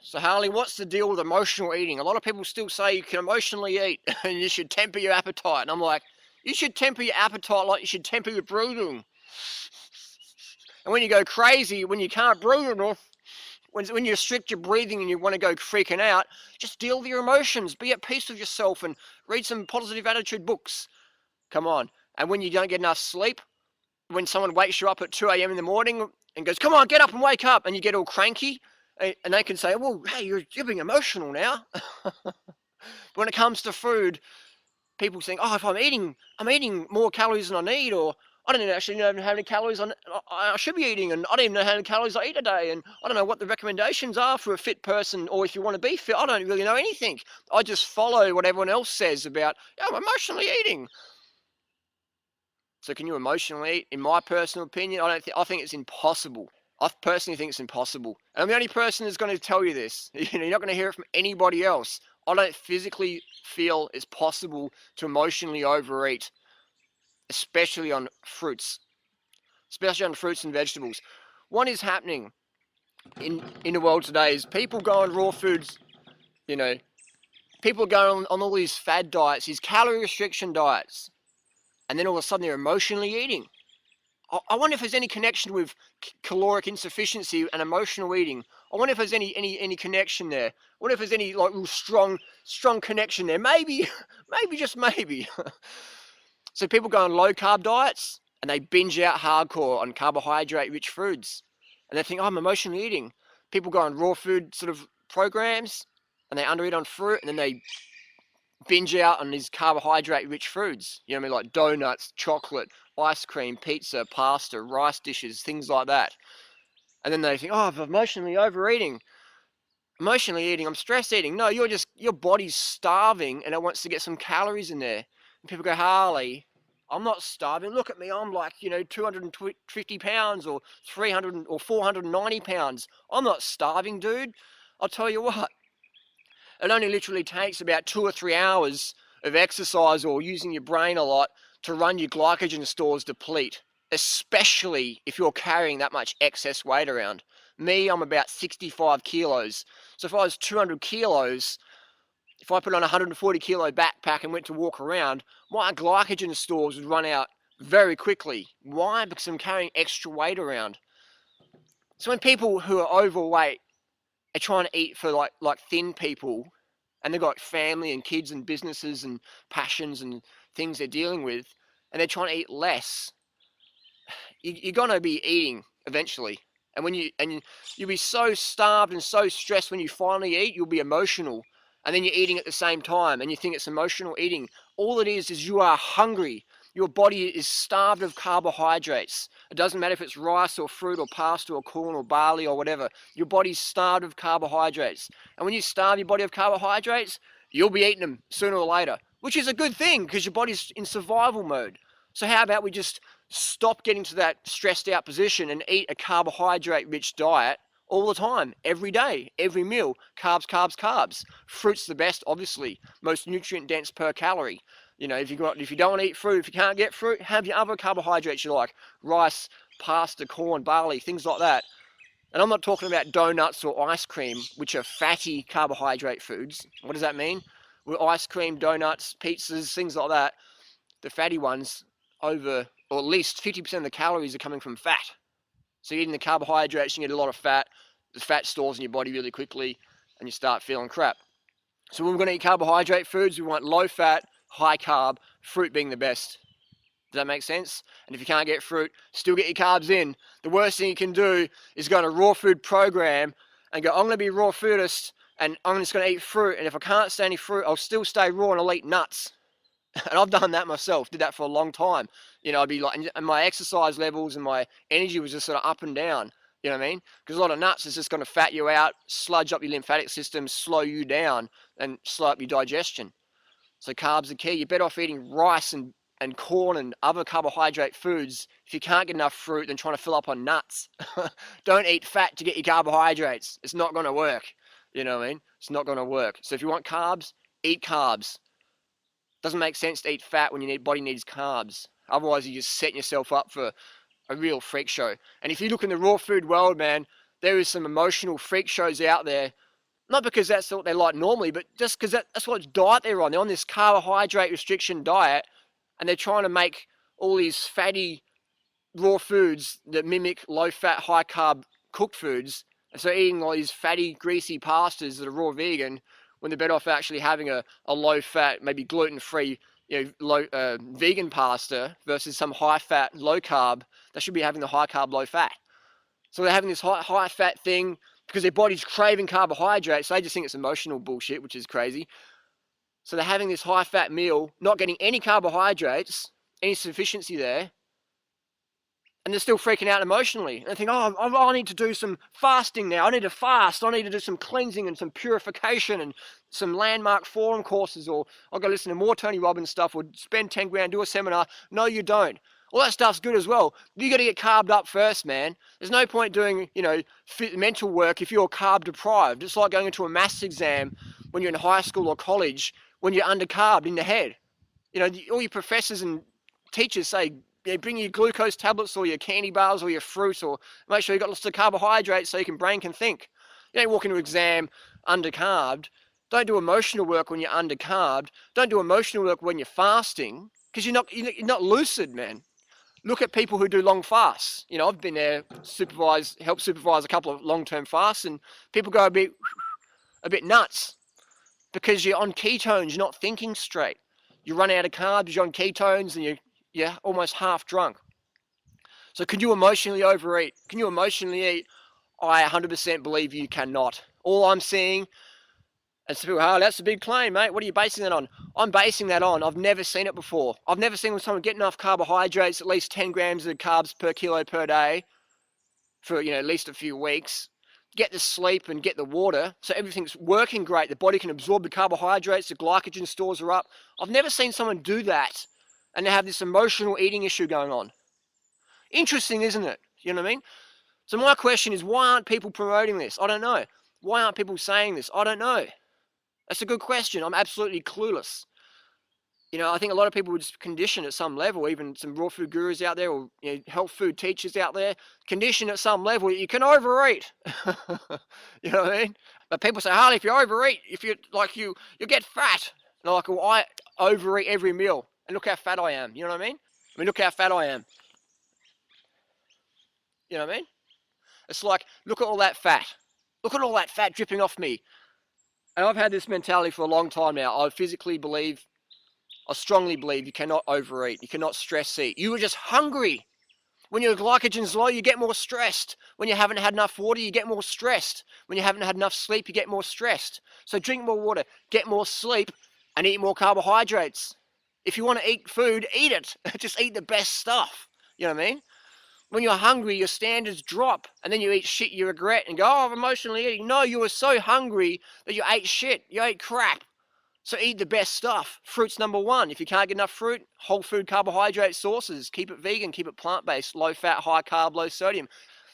So Harley, what's the deal with emotional eating? A lot of people still say you can emotionally eat and you should temper your appetite. And I'm like, you should temper your appetite like you should temper your breathing. And when you go crazy, when you can't breathe enough, when you restrict your breathing and you want to go freaking out, just deal with your emotions. Be at peace with yourself and read some positive attitude books. Come on. And when you don't get enough sleep, when someone wakes you up at 2 a.m. in the morning and goes, come on, get up and wake up, and you get all cranky, and they can say, well, hey, you're being emotional now. But when it comes to food, people think, oh, if I'm eating more calories than I need, or I don't actually know how many calories I should be eating, and I don't even know how many calories I eat a day, and I don't know what the recommendations are for a fit person, or if you want to be fit, I don't really know anything. I just follow what everyone else says about, I'm emotionally eating. So can you emotionally eat? In my personal opinion, I think it's impossible. I personally think it's impossible. And I'm the only person that's going to tell you this. You're not going to hear it from anybody else. I don't physically feel it's possible to emotionally overeat, especially on fruits. Especially on fruits and vegetables. What is happening in the world today is people go on raw foods, people go on all these fad diets, these calorie restriction diets, and then all of a sudden they're emotionally eating. I wonder if there's any connection with caloric insufficiency and emotional eating. I wonder if there's any connection there. I wonder if there's any like real strong connection there. Maybe, just maybe. So people go on low carb diets and they binge out hardcore on carbohydrate rich foods. And they think, oh, I'm emotionally eating. People go on raw food sort of programs and they undereat on fruit, and then they binge out on these carbohydrate rich foods. You know what I mean? Like donuts, chocolate, ice cream, pizza, pasta, rice dishes, things like that. And then they think, oh, I'm emotionally overeating. Emotionally eating, I'm stress eating. No, your body's starving and it wants to get some calories in there. And people go, Harley, I'm not starving. Look at me, I'm like, 250 pounds or 300 or 490 pounds. I'm not starving, dude. I'll tell you what. It only literally takes about 2 or 3 hours of exercise or using your brain a lot to run your glycogen stores deplete, especially if you're carrying that much excess weight around. Me, I'm about 65 kilos. So if I was 200 kilos, if I put on a 140 kilo backpack and went to walk around, my glycogen stores would run out very quickly. Why? Because I'm carrying extra weight around. So when people who are overweight are trying to eat for like thin people, and they've got family and kids and businesses and passions and things they're dealing with, and they're trying to eat less, you're going to be eating eventually. And you'll be so starved and so stressed when you finally eat, you'll be emotional. And then you're eating at the same time and you think it's emotional eating. All it is you are hungry. Your body is starved of carbohydrates. It doesn't matter if it's rice or fruit or pasta or corn or barley or whatever. Your body's starved of carbohydrates. And when you starve your body of carbohydrates, you'll be eating them sooner or later, which is a good thing because your body's in survival mode. So how about we just stop getting to that stressed out position and eat a carbohydrate rich diet all the time, every day, every meal, carbs, carbs, carbs. Fruit's the best, obviously, most nutrient dense per calorie. If you don't want to eat fruit, if you can't get fruit, have your other carbohydrates you like, rice, pasta, corn, barley, things like that. And I'm not talking about donuts or ice cream, which are fatty carbohydrate foods. What does that mean? With ice cream, donuts, pizzas, things like that, the fatty ones, or at least 50% of the calories are coming from fat. So you're eating the carbohydrates, you get a lot of fat, the fat stores in your body really quickly, and you start feeling crap. So when we're going to eat carbohydrate foods, we want low fat, high carb, fruit being the best. Does that make sense? And if you can't get fruit, still get your carbs in. The worst thing you can do is go on a raw food program and go, I'm going to be a raw foodist and I'm just going to eat fruit. And if I can't stay any fruit, I'll still stay raw and I'll eat nuts. And I've done that myself, did that for a long time. I'd be like, and my exercise levels and my energy was just sort of up and down. You know what I mean? Because a lot of nuts is just going to fat you out, sludge up your lymphatic system, slow you down, and slow up your digestion. So carbs are key. You're better off eating rice and corn and other carbohydrate foods. If you can't get enough fruit, then trying to fill up on nuts. Don't eat fat to get your carbohydrates. It's not going to work. You know what I mean? It's not going to work. So if you want carbs, eat carbs. Doesn't make sense to eat fat when your body needs carbs. Otherwise, you're just setting yourself up for a real freak show. And if you look in the raw food world, man, there is some emotional freak shows out there Not because that's what they like normally, but just because that's what diet they're on. They're on this carbohydrate restriction diet, and they're trying to make all these fatty raw foods that mimic low-fat, high-carb cooked foods. And so eating all these fatty, greasy pastas that are raw vegan, when they're better off actually having a low-fat, maybe gluten-free, vegan pasta versus some high-fat, low-carb. They should be having the high-carb, low-fat. So they're having this high-fat thing because their body's craving carbohydrates. So they just think it's emotional bullshit, which is crazy. So they're having this high-fat meal, not getting any carbohydrates, any sufficiency there, and they're still freaking out emotionally. And they think, oh, I need to do some fasting now. I need to fast. I need to do some cleansing and some purification and some landmark forum courses, or I'll go listen to more Tony Robbins stuff, or spend 10 grand, do a seminar. No, you don't. All that stuff's good as well. You got to get carbed up first, man. There's no point doing, mental work if you're carb deprived. It's like going into a maths exam when you're in high school or college when you're undercarbed in the head. All your professors and teachers say, bring your glucose tablets or your candy bars or your fruit, or make sure you've got lots of carbohydrates so your brain can think. You don't walk into an exam undercarbed. Don't do emotional work when you're undercarbed. Don't do emotional work when you're fasting, because you're not lucid, man. Look at people who do long fasts. I've been there, helped supervise a couple of long-term fasts, and people go a bit nuts because you're on ketones. You're not thinking straight. You run out of carbs. You're on ketones, and you're almost half drunk. So can you emotionally overeat? Can you emotionally eat? I 100% believe you cannot. All I'm seeing, and some people, oh, that's a big claim, mate. What are you basing that on? I'm basing that on, I've never seen it before. I've never seen someone get enough carbohydrates, at least 10 grams of carbs per kilo per day for, at least a few weeks. Get the sleep and get the water, so everything's working great. The body can absorb the carbohydrates, the glycogen stores are up. I've never seen someone do that and they have this emotional eating issue going on. Interesting, isn't it? You know what I mean? So my question is, why aren't people promoting this? I don't know. Why aren't people saying this? I don't know. That's a good question. I'm absolutely clueless. I think a lot of people would just condition at some level, even some raw food gurus out there, or health food teachers out there, condition at some level you can overeat. You know what I mean? But people say, Harley, if you overeat, you get fat. And I'm like, well, I overeat every meal, and look how fat I am. You know what I mean? Look how fat I am. You know what I mean? It's like, look at all that fat. Look at all that fat dripping off me. And I've had this mentality for a long time now. I strongly believe you cannot overeat. You cannot stress eat. You were just hungry. When your glycogen's low, you get more stressed. When you haven't had enough water, you get more stressed. When you haven't had enough sleep, you get more stressed. So drink more water, get more sleep, and eat more carbohydrates. If you want to eat food, eat it. Just eat the best stuff. You know what I mean? When you're hungry, your standards drop, and then you eat shit you regret and go, oh, I'm emotionally eating. No, you were so hungry that you ate shit. You ate crap. So eat the best stuff. Fruit's number one. If you can't get enough fruit, whole food carbohydrate sources. Keep it vegan, keep it plant-based, low fat, high carb, low sodium.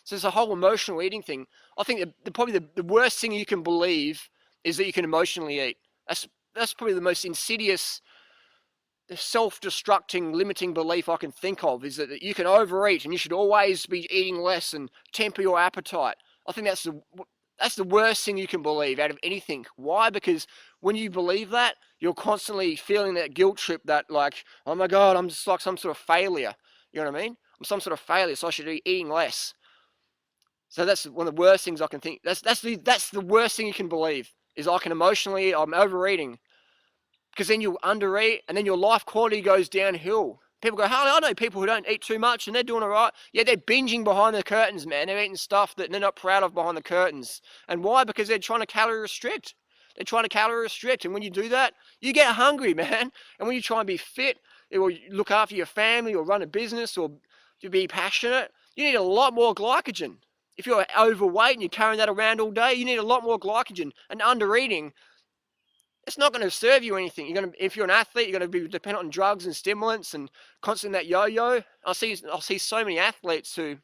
So it's a whole emotional eating thing. I think probably the worst thing you can believe is that you can emotionally eat. That's probably the most insidious, self-destructing, limiting belief I can think of, is that you can overeat and you should always be eating less and temper your appetite. I think that's the worst thing you can believe out of anything. Why? Because when you believe that, you're constantly feeling that guilt trip that, like, oh my God, I'm just like some sort of failure. You know what I mean? I'm some sort of failure, so I should be eating less. So that's one of the worst things I can think. That's the worst thing you can believe, is I can emotionally eat, I'm overeating. Because then you undereat, and then your life quality goes downhill. People go, Harley, I know people who don't eat too much and they're doing all right. Yeah, they're binging behind the curtains, man. They're eating stuff that they're not proud of behind the curtains. And why? Because they're trying to calorie restrict. They're trying to calorie restrict. And when you do that, you get hungry, man. And when you try and be fit, or look after your family, or run a business, or to be passionate, you need a lot more glycogen. If you're overweight and you're carrying that around all day, you need a lot more glycogen. And undereating, it's not going to serve you anything. If you're an athlete, you're going to be dependent on drugs and stimulants and constantly that yo-yo. I'll see so many athletes who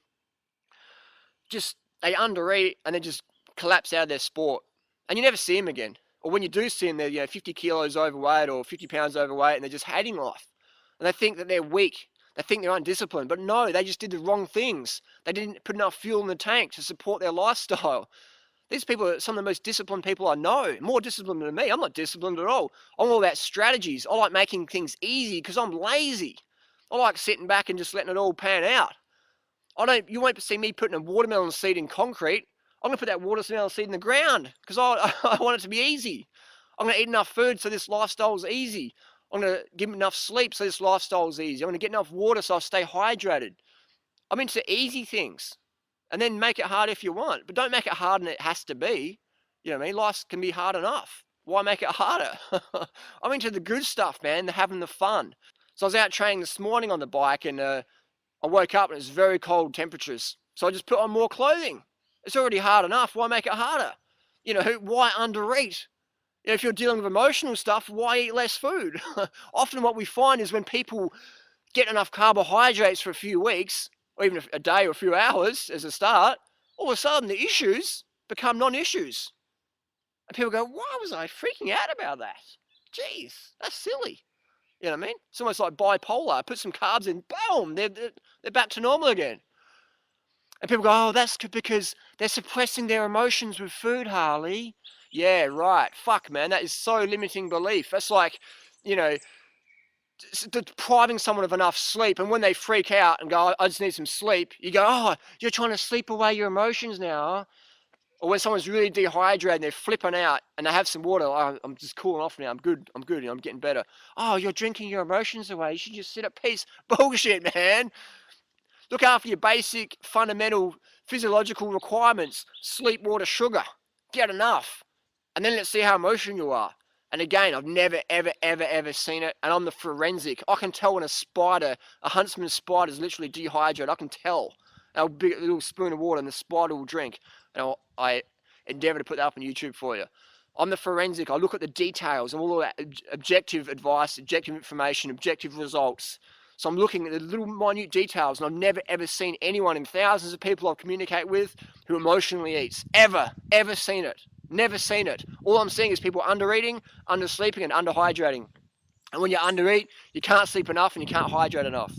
they undereat and they just collapse out of their sport, and you never see them again. Or when you do see them, they're 50 kilos overweight or 50 pounds overweight, and they're just hating life. And they think that they're weak. They think they're undisciplined, but no, they just did the wrong things. They didn't put enough fuel in the tank to support their lifestyle. These people are some of the most disciplined people I know, more disciplined than me. I'm not disciplined at all. I'm all about strategies. I like making things easy because I'm lazy. I like sitting back and just letting it all pan out. You won't see me putting a watermelon seed in concrete. I'm going to put that watermelon seed in the ground because I want it to be easy. I'm going to eat enough food so this lifestyle is easy. I'm going to give them enough sleep so this lifestyle is easy. I'm going to get enough water so I stay hydrated. I'm into easy things. And then make it hard if you want. But don't make it hard and it has to be. You know what I mean? Life can be hard enough. Why make it harder? I'm into the good stuff, man. Having the fun. So I was out training this morning on the bike and I woke up and it was very cold temperatures. So I just put on more clothing. It's already hard enough. Why make it harder? You know, why undereat? You know, if you're dealing with emotional stuff, why eat less food? Often what we find is when people get enough carbohydrates for a few weeks, or even a day or a few hours as a start, all of a sudden the issues become non-issues. And people go, why was I freaking out about that? Jeez, that's silly. You know what I mean? It's almost like bipolar. Put some carbs in, boom, they're back to normal again. And people go, oh, that's because they're suppressing their emotions with food, Harley. Yeah, right. Fuck, man, that is so limiting belief. That's like, you know, depriving someone of enough sleep, and when they freak out and go, I just need some sleep, you go, oh, you're trying to sleep away your emotions now, huh? Or when someone's really dehydrated and they're flipping out and they have some water, oh, I'm just cooling off now, I'm good, I'm getting better. Oh, you're drinking your emotions away, you should just sit at peace. Bullshit, man. Look after your basic, fundamental physiological requirements. Sleep, water, sugar. Get enough. And then let's see how emotional you are. And again, I've never, ever seen it. And I'm the forensic. I can tell when a huntsman spider is literally dehydrated. I can tell. And I'll be a little spoon of water and the spider will drink. And I endeavor to put that up on YouTube for you. I'm the forensic. I look at the details and all of that objective advice, objective information, objective results. So I'm looking at the little minute details, and I've never, ever seen anyone in thousands of people I communicate with who emotionally eats. Ever seen it. Never seen it. All I'm seeing is people under-eating, under-sleeping, and under-hydrating. And when you under-eat, you can't sleep enough and you can't hydrate enough.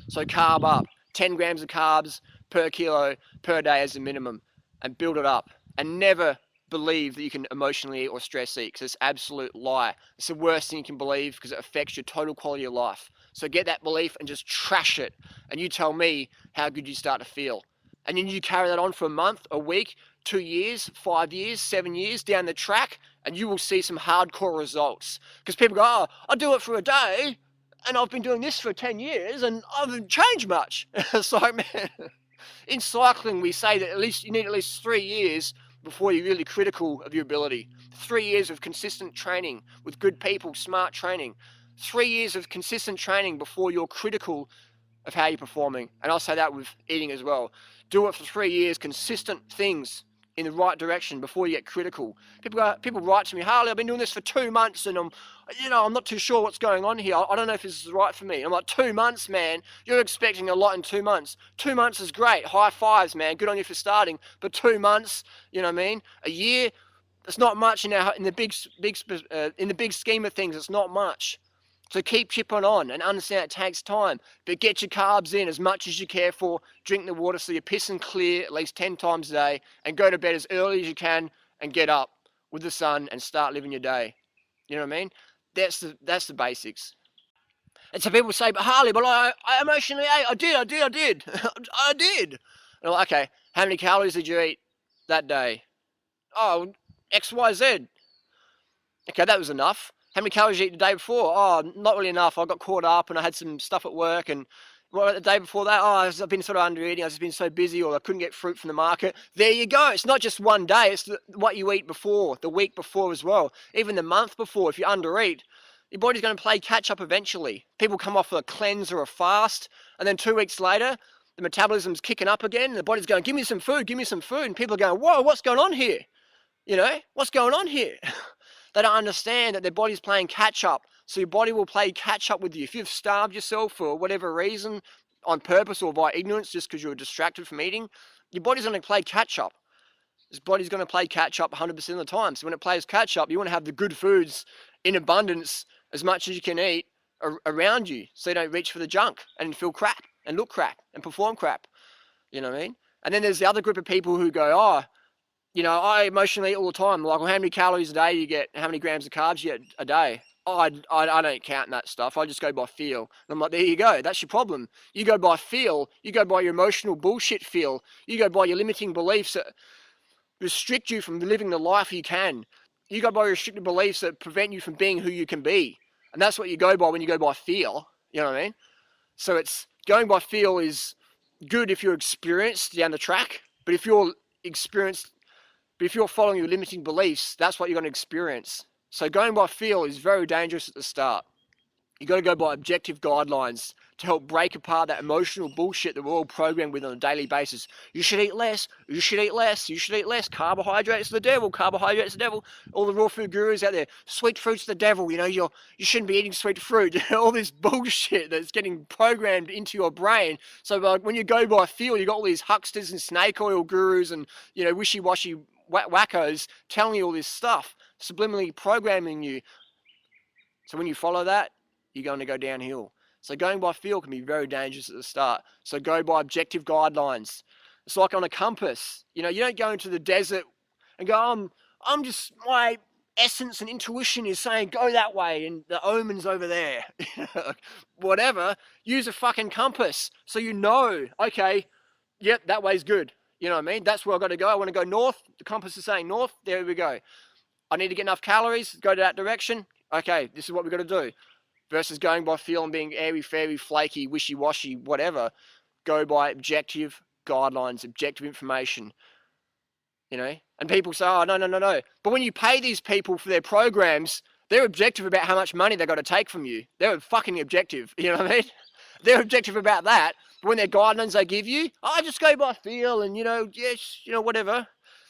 So carb up. 10 grams of carbs per kilo per day as a minimum. And build it up. And never believe that you can emotionally eat or stress eat, because it's an absolute lie. It's the worst thing you can believe because it affects your total quality of life. So get that belief and just trash it. And you tell me how good you start to feel. And then you carry that on for a month, a week, 2 years, 5 years, 7 years down the track, and you will see some hardcore results. Because people go, oh, I'll do it for a day, and I've been doing this for 10 years, and I haven't changed much. It's like, man, in cycling, we say that you need at least 3 years before you're really critical of your ability. 3 years of consistent training with good people, smart training. 3 years of consistent training before you're critical of how you're performing. And I'll say that with eating as well. Do it for 3 years, consistent things in the right direction before you get critical. People write to me, Harley, I've been doing this for 2 months and I'm not too sure what's going on here. I don't know if this is right for me. I'm like, 2 months, man. You're expecting a lot in 2 months. 2 months is great. High fives, man. Good on you for starting. But 2 months, you know what I mean? A year, it's not much in the big scheme of things. It's not much. So keep chipping on and understand it takes time. But get your carbs in as much as you care for. Drink the water so you're pissing clear at least 10 times a day. And go to bed as early as you can and get up with the sun and start living your day. You know what I mean? That's the basics. And so people say, but Harley, but I emotionally ate. I did. I did. And I'm like, okay, how many calories did you eat that day? Oh, X, Y, Z. Okay, that was enough. How many calories did you eat the day before? Oh, not really enough. I got caught up and I had some stuff at work. And the day before that, I've been sort of under eating. I've just been so busy, or I couldn't get fruit from the market. There you go. It's not just one day. It's what you eat before, the week before as well. Even the month before, if you under eat, your body's going to play catch up eventually. People come off a cleanse or a fast, and then 2 weeks later, the metabolism's kicking up again. And the body's going, give me some food. And people are going, whoa, what's going on here? You know, what's going on here? They don't understand that their body's playing catch up. So your body will play catch up with you. If you've starved yourself for whatever reason, on purpose or by ignorance, just because you're distracted from eating, your body's going to play catch up. This body's going to play catch up 100% of the time. So when it plays catch up, you want to have the good foods in abundance as much as you can eat around you, so you don't reach for the junk and feel crap and look crap and perform crap. You know what I mean? And then there's the other group of people who go, You know, I emotionally eat all the time. Like, well, how many calories a day you get? How many grams of carbs you get a day? Oh, I don't count that stuff. I just go by feel. And I'm like, there you go. That's your problem. You go by feel. You go by your emotional bullshit feel. You go by your limiting beliefs that restrict you from living the life you can. You go by restricted beliefs that prevent you from being who you can be. And that's what you go by when you go by feel. You know what I mean? So it's going by feel is good if you're experienced down the track. But if you're experienced, but if you're following your limiting beliefs, that's what you're going to experience. So going by feel is very dangerous at the start. You've got to go by objective guidelines to help break apart that emotional bullshit that we're all programmed with on a daily basis. You should eat less. You should eat less. You should eat less. Carbohydrates are the devil. Carbohydrates are the devil. All the raw food gurus out there. Sweet fruit's the devil. You know, you shouldn't be eating sweet fruit. All this bullshit that's getting programmed into your brain. So like, when you go by feel, you got all these hucksters and snake oil gurus and, you know, wishy-washy wackos telling you all this stuff, subliminally programming you. So when you follow that, you're going to go downhill. So going by feel can be very dangerous at the start. So go by objective guidelines. It's like on a compass. You know, you don't go into the desert and go, I'm just, my essence and intuition is saying go that way and the omen's over there. Whatever. Use a fucking compass so you know, okay, yep, that way's good. You know what I mean? That's where I've got to go. I want to go north. The compass is saying north. There we go. I need to get enough calories. Go to that direction. Okay, this is what we've got to do. Versus going by feel and being airy-fairy, flaky, wishy-washy, whatever. Go by objective guidelines, objective information. You know? And people say, oh, no. But when you pay these people for their programs, they're objective about how much money they've got to take from you. They're fucking objective. You know what I mean? They're objective about that. But when their guidelines they give you, I just go by feel and, you know, yes, you know, whatever.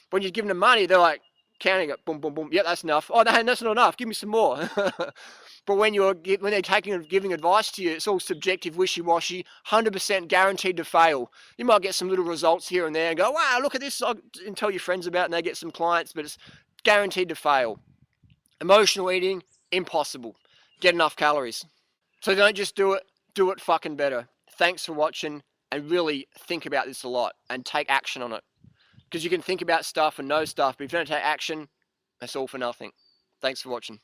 When you give them the money, they're like counting it. Boom, boom, boom. Yeah, that's enough. Oh, no, that's not enough. Give me some more. But when they're taking and giving advice to you, it's all subjective, wishy-washy, 100% guaranteed to fail. You might get some little results here and there and go, wow, look at this, and tell your friends about it and they get some clients, but it's guaranteed to fail. Emotional eating, impossible. Get enough calories. So don't just do it fucking better. Thanks for watching, and really think about this a lot and take action on it. Because you can think about stuff and know stuff, but if you don't take action, it's all for nothing. Thanks for watching.